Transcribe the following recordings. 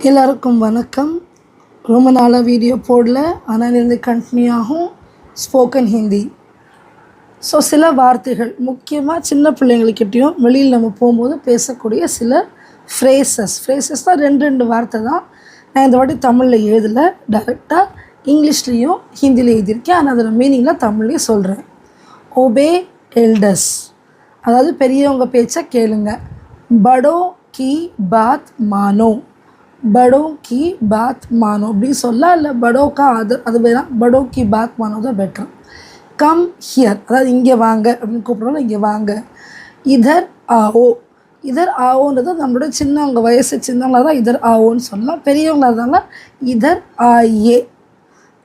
எல்லாருக்கும் வணக்கம். ரொம்ப நாளாக வீடியோ போடல, ஆனால் இருந்து கண்டினியூ ஆகும். ஸ்போக்கன் ஹிந்தி. ஸோ சில வார்த்தைகள் முக்கியமாக சின்ன பிள்ளைங்கள்கிட்டையும் வெளியில் நம்ம போகும்போது பேசக்கூடிய சில ஃப்ரேசஸ் தான் ரெண்டு வார்த்தை தான். நான் இந்த வாட்டி தமிழில் எழுதலை, டைரெக்டாக இங்கிலீஷ்லேயும் ஹிந்தியில் எழுதியிருக்கேன். ஆனால் அதோட மீனிங்கில் தமிழ்லேயும் சொல்கிறேன். ஒபே எல்டர்ஸ், அதாவது பெரியவங்க பேச்சை கேளுங்க. படோ கி பாத் மானோ, படோ கி பாத் மானோ அப்படின்னு சொல்லலாம். இல்லை படோ கா அது வேணாம், படோ கி பாத் மானோ தான் பெட்டர். கம் ஹியர், அதாவது இங்கே வாங்க அப்படின்னு கூப்பிட்றோம். இங்கே வாங்க. இதர் ஆஓ, இதர் ஆவோன்றது நம்மளோட சின்னவங்க, வயசு சின்னவங்களாக தான் இதர் ஆவோன்னு சொல்லலாம். பெரியவங்களாக இருந்தாலும் இதர் ஆயே,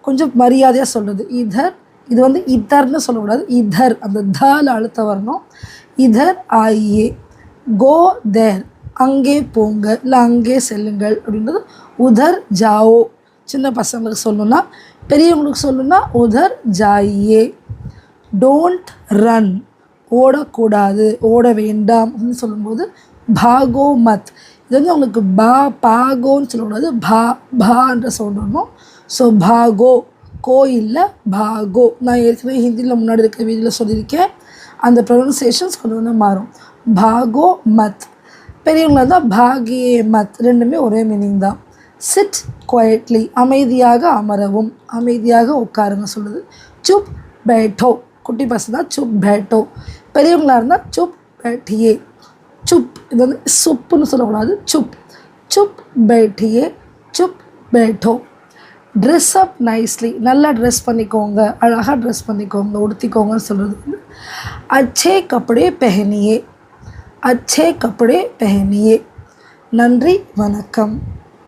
கொஞ்சம் மரியாதையாக சொல்கிறது. இதர், இது வந்து இதர்னு சொல்லக்கூடாது, இதர் அந்த தால் அழுத்த வரணும். இதர் ஆயே. கோ தேர், அங்கே போங்க, இல்லை அங்கே செல்லுங்கள் அப்படின்றது உதர் ஜாவோ. சின்ன பசங்களுக்கு சொல்லணும்னா, பெரியவங்களுக்கு சொல்லணும்னா உதர் ஜாயே. டோன்ட் ரன், ஓடக்கூடாது, ஓட வேண்டாம் அப்படின்னு சொல்லும்போது பாகோ மத். இது வந்து அவங்களுக்கு பாகோன்னு சொல்லக்கூடாது, பான்ற சவுண்ட் வரணும். ஸோ பாகோ, கோயிலில் பாகோ. நான் ஏற்கனவே ஹிந்தியில் முன்னாடி இருக்கிற வீடியோவில் சொல்லியிருக்கேன். அந்த ப்ரொனன்சியேஷன்ஸ் கொஞ்சம் மாறும். பாகோ மத். பெரியவங்களாக தான் பாகியே மத், ரெண்டுமே ஒரே மீனிங் தான். சிட் குவைட்லி, அமைதியாக அமரவும், அமைதியாக உட்காருங்க சொல்லுது. சுப் பேட்டோ, குட்டி பசங்க தான் சுப் பேட்டோ. பெரியவங்களாக இருந்தால் சுப் பேட்டியே. சுப், இது வந்து சுப்புன்னு சொல்லக்கூடாது, சுப். சுப் பேட்டியே, சுப் பேட்டோ. ட்ரெஸ் அப் நைஸ்லி, நல்லா ட்ரெஸ் பண்ணிக்கோங்க, அழகாக ட்ரெஸ் பண்ணிக்கோங்க, உடுத்திக்கோங்கன்னு சொல்கிறது வந்து அச்சே கப்படே பெஹனியே, अच्छे कपड़े पहनिए. நன்றி, வணக்கம்.